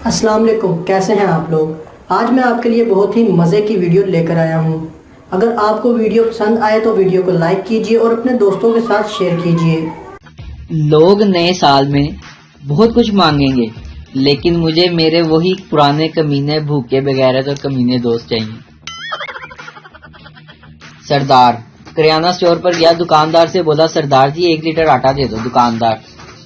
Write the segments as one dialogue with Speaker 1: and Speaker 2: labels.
Speaker 1: अस्सलाम वालेकुम, कैसे हैं आप लोग। आज मैं आपके लिए बहुत ही मज़े की वीडियो लेकर आया हूं। अगर आपको वीडियो पसंद आए तो वीडियो को लाइक कीजिए और अपने दोस्तों के साथ शेयर कीजिए।
Speaker 2: लोग नए साल में बहुत कुछ मांगेंगे, लेकिन मुझे मेरे वही पुराने कमीने भूखे बगैरत और कमीने दोस्त चाहिए। सरदार किराना स्टोर पर गया, दुकानदार से बोला सरदार जी 1 लीटर आटा दे दो। दुकानदार: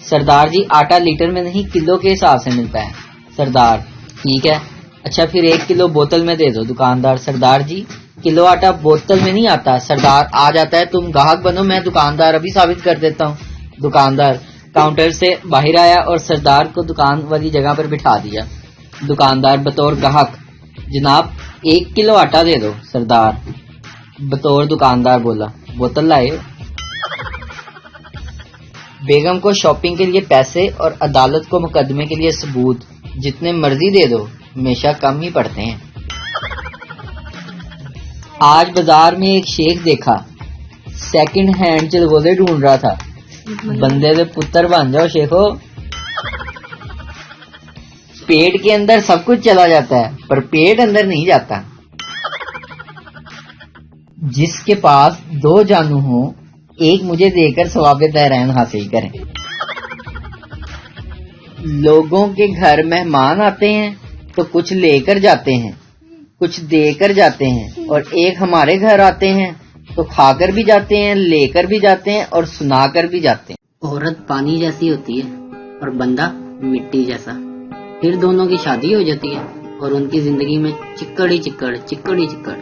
Speaker 2: सरदार जी आटा लीटर में नहीं किलो के हिसाब से मिलता है। सरदार: ठीक है, अच्छा फिर 1 किलो बोतल में दे दो। दुकानदार: सरदार जी किलो आटा बोतल में नहीं आता। सरदार: आ जाता है, तुम ग्राहक बनो, मैं दुकानदार अभी साबित कर देता हूँ। दुकानदार काउंटर से बाहर आया और सरदार को दुकान वाली जगह पर बिठा दिया। दुकानदार बतौर ग्राहक: जनाब 1 किलो आटा दे दो। सरदार बतौर दुकानदार बोला, बोतल लाए हो? बेगम को शॉपिंग के लिए पैसे और अदालत को मुकदमे के लिए सबूत जितने मर्जी दे दो, हमेशा कम ही पड़ते हैं। आज बाजार में एक शेख देखा, सेकंड हैंड चलगोले ढूंढ रहा था। बंदे दे पुत्र बन जाओ शेखो। पेट के अंदर सब कुछ चला जाता है, पर पेट अंदर नहीं जाता। जिसके पास 2 जानू हो, एक मुझे देकर सवाब तहरीन हासिल करें। लोगों के घर मेहमान आते हैं तो कुछ लेकर जाते हैं, कुछ देकर जाते हैं, और एक हमारे घर आते हैं तो खाकर भी जाते हैं, लेकर भी जाते हैं और सुनाकर भी जाते हैं।
Speaker 3: औरत पानी जैसी होती है और बंदा मिट्टी जैसा। फिर दोनों की शादी हो जाती है और उनकी जिंदगी में चिक्कड़ ही चिक्कड़, चिक्कड़ ही चिक्कड़।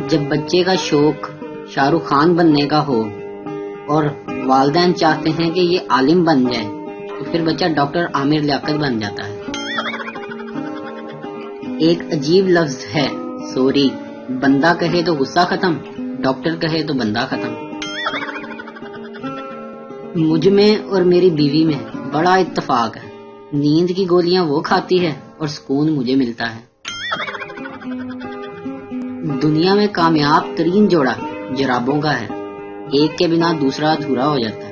Speaker 3: जब बच्चे का शौक शाहरुख खान बनने का हो और वालिदैन चाहते हैं कि ये आलिम बन जाए, तो फिर बच्चा डॉक्टर आमिर लियाकत बन जाता है। एक अजीब लफ्ज है सॉरी, बंदा कहे तो गुस्सा खत्म, डॉक्टर कहे तो बंदा खत्म। मुझ में और मेरी बीवी में बड़ा इत्तेफाक है। नींद की गोलियां वो खाती है और सुकून मुझे मिलता है। दुनिया में कामयाब तरीन जोड़ा जराबों का है, एक के बिना दूसरा अधूरा हो जाता है।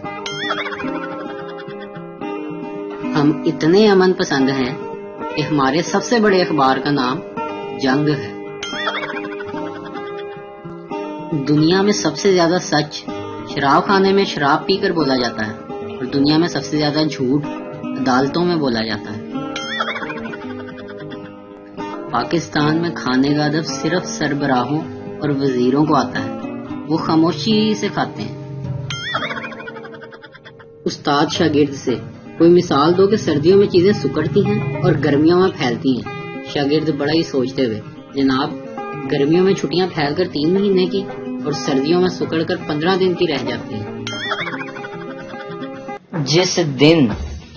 Speaker 3: हम इतने अमन पसंद हैं कि हमारे सबसे बड़े अखबार का नाम जंग है। दुनिया में सबसे ज्यादा सच शराब खाने में शराब पीकर बोला जाता है, और दुनिया में सबसे ज्यादा झूठ अदालतों में बोला जाता है। पाकिस्तान में खाने का अदब सिर्फ सरबराहों और वजीरों को आता है, वो खामोशी से खाते हैं। उस्ताद शागिर्द से कोई मिसाल दो कि सर्दियों में चीजें सुकड़ती हैं और गर्मियों में फैलती हैं। शागिर्द बड़ा ही सोचते हुए: जनाब गर्मियों में छुट्टियां फैलकर 3 महीने की और सर्दियों में सुकड़कर 15 दिन की रह जाती हैं।
Speaker 2: जिस दिन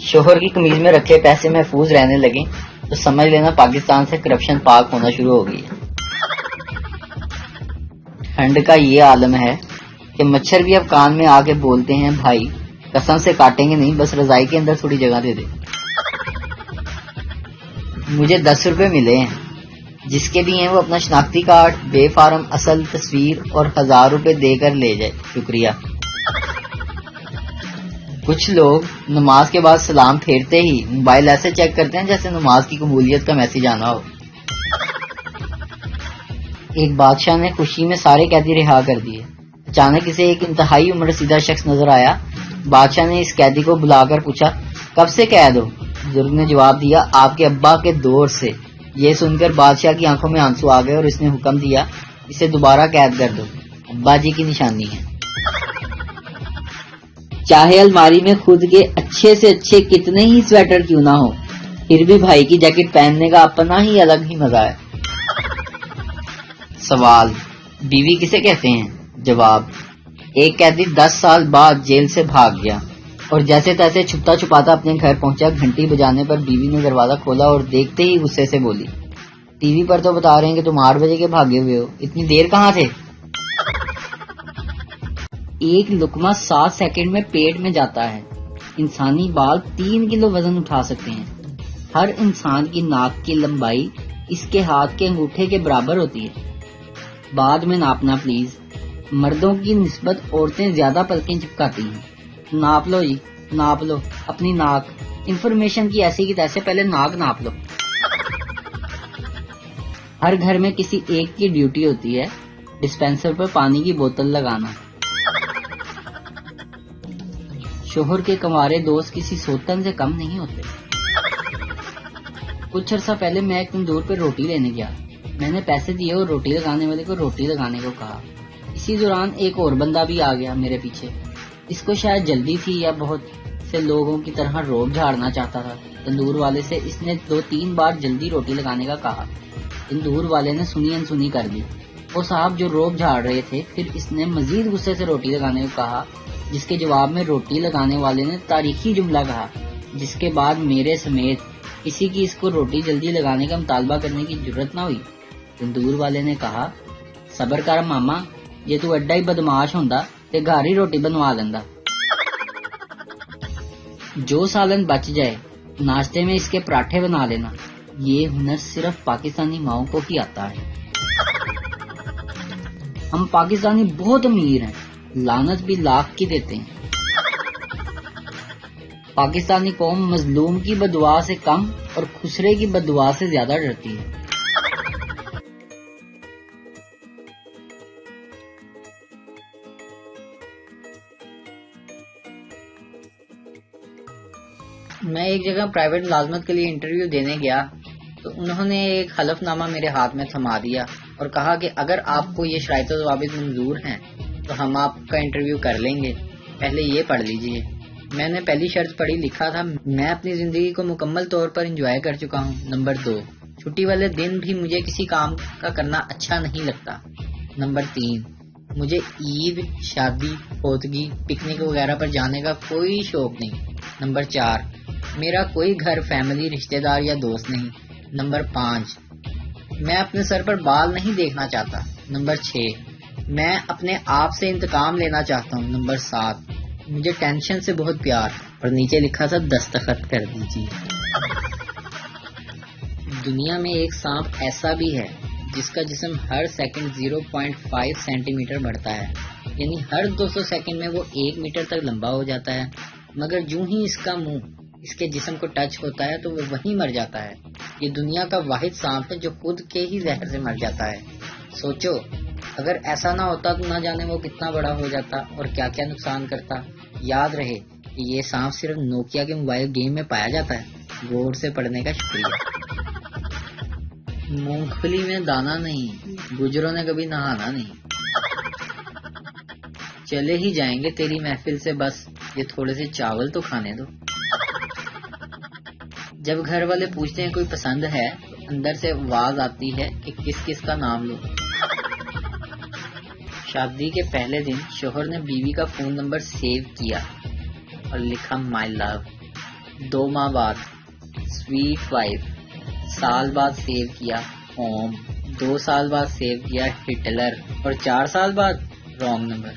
Speaker 2: शोहर की कमीज में रखे पैसे महफूज रहने लगे तो समझ लेना पाकिस्तान से करप्शन पाक होना शुरू हो गई है। ठंड का ये आलम है कि मच्छर भी अब कान में आके बोलते हैं, भाई कसम से काटेंगे नहीं, बस रजाई के अंदर थोड़ी जगह दे दे। मुझे 10 रुपए मिले हैं, जिसके भी हैं वो अपना शनाख्ती कार्ड, बेफार्म असल तस्वीर और 1000 रुपए देकर ले जाए, शुक्रिया। कुछ लोग नमाज के बाद सलाम फेरते ही मोबाइल ऐसे चेक करते हैं जैसे नमाज की कबूलियत का मैसेज आना हो। एक बादशाह ने खुशी में सारे कैदी रिहा कर दिए। अचानक इसे एक इंतहाई उम्र रसीदा शख्स नजर आया। बादशाह ने इस कैदी को बुलाकर पूछा, कब से कैद हो? बुजुर्ग ने जवाब दिया, आपके अब्बा के दौर से। ये सुनकर बादशाह की आंखों में आंसू आ गए और इसने हुक्म दिया, इसे दोबारा कैद कर दो, अब्बा जी की निशानी है। चाहे अलमारी में खुद के अच्छे से अच्छे कितने ही स्वेटर क्यों ना हो, फिर भी भाई की जैकेट पहनने का अपना ही अलग ही मजा है। सवाल, बीवी किसे कहते हैं? जवाब, एक कैदी 10 साल बाद जेल से भाग गया और जैसे तैसे छुपता छुपाता अपने घर पहुंचा। घंटी बजाने पर बीवी ने दरवाजा खोला और देखते ही गुस्से से बोली, टीवी पर तो बता रहे हैं कि तुम 8 बजे के भागे हुए हो, इतनी देर कहाँ थे? एक लुकमा 7 सेकंड में पेट में जाता है। इंसानी बाल 3 किलो वजन उठा सकते हैं। हर इंसान की नाक की लंबाई इसके हाथ के अंगूठे के बराबर होती है। बाद में नापना प्लीज। मर्दों की निस्बत औरतें ज्यादा पलकें चिपकाती हैं। नाप लो जी। ناپ لو اپنی ناک. انفارمیشن کی ایسی کی تیسے پہلے ناک ناپ لو. ہر گھر میں کسی ایک کی ڈیوٹی ہوتی ہے ڈسپینسر پر پانی کی بوتل لگانا. شوہر کے کنوارے دوست کسی سوتن سے کم نہیں ہوتے. کچھ عرصہ پہلے میں ایک تندور پہ روٹی لینے گیا. میں نے پیسے دیے اور روٹی لگانے والے کو روٹی لگانے کو کہا. اسی دوران ایک اور بندہ بھی آ گیا میرے پیچھے. اس کو شاید جلدی تھی یا بہت سے لوگوں کی طرح روب جھاڑنا چاہتا تھا. تندور والے سے اس نے 2-3 بار جلدی روٹی لگانے کا کہا. تندور والے نے سنی انسنی کر دی. وہ صاحب جو روب جھاڑ رہے تھے پھر اس نے مزید غصے سے روٹی لگانے کو کہا, جس کے جواب میں روٹی لگانے والے نے تاریخی جملہ کہا, جس کے بعد میرے سمیت کسی کی اس کو روٹی جلدی لگانے کا مطالبہ کرنے کی جرت نہ ہوئی. تندور والے نے کہا, صبر کر ماما, یہ تو ایڈا ہی بدماش ہوندا تے گھر ہی روٹی بنوا لیندا. جو سالن بچ جائے ناشتے میں اس کے پراٹھے بنا لینا. یہ ہنر صرف پاکستانی ماؤں کو ہی آتا ہے. ہم پاکستانی بہت امیر ہیں, لعنت بھی لاکھ کی دیتے ہیں. پاکستانی قوم مظلوم کی بددعا سے کم اور خسرے کی بددعا سے زیادہ ڈرتی ہے. میں ایک جگہ پرائیویٹ ملازمت کے لیے انٹرویو دینے گیا تو انہوں نے ایک حلف نامہ میرے ہاتھ میں تھما دیا اور کہا کہ اگر آپ کو یہ شرائط و ضوابط منظور ہیں تو ہم آپ کا انٹرویو کر لیں گے, پہلے یہ پڑھ لیجئے. میں نے پہلی شرط پڑھی, لکھا تھا میں اپنی زندگی کو مکمل طور پر انجوائے کر چکا ہوں. نمبر 2, چھٹی والے دن بھی مجھے کسی کام کا کرنا اچھا نہیں لگتا. نمبر 3, مجھے عید, شادی, فوتگی, پکنک وغیرہ پر جانے کا کوئی شوق نہیں. نمبر 4, میرا کوئی گھر, فیملی, رشتہ دار یا دوست نہیں. نمبر 5, میں اپنے سر پر بال نہیں دیکھنا چاہتا. نمبر 6, میں اپنے آپ سے انتقام لینا چاہتا ہوں. نمبر 7, مجھے ٹینشن سے بہت پیار. اور نیچے لکھا تھا دستخط کر دیجیے. دنیا میں ایک سانپ ایسا بھی ہے جس کا جسم ہر سیکنڈ 0.5 سینٹی میٹر بڑھتا ہے, یعنی ہر 200 سیکنڈ میں وہ 1 میٹر تک لمبا ہو جاتا ہے. مگر جو ہی اس کا منہ اس کے جسم کو ٹچ ہوتا ہے تو وہ وہیں مر جاتا ہے. یہ دنیا کا واحد سانپ ہے جو خود کے ہی زہر سے مر جاتا ہے. سوچو, اگر ایسا نہ ہوتا تو نہ جانے وہ کتنا بڑا ہو جاتا اور کیا کیا نقصان کرتا. یاد رہے کہ یہ سانپ صرف نوکیا کے موبائل گیم میں پایا جاتا ہے. غور سے پڑھنے کا شکریہ. مونگ پھلی میں دانا نہیں, گجروں نے کبھی نہانا نہیں. چلے ہی جائیں گے تیری محفل سے, بس یہ تھوڑے سے چاول تو کھانے دو. جب گھر والے پوچھتے ہیں کوئی پسند ہے تو اندر سے آواز آتی ہے کہ کس کس کا نام لو. شادی کے پہلے دن شوہر نے بیوی کا فون نمبر سیو کیا اور لکھا مائی لو. 2 ماہ بعد سویٹ وائف, سال بعد سیو کیا ہوم, 2 سال بعد سیو کیا ہٹلر, اور 4 سال بعد رانگ نمبر.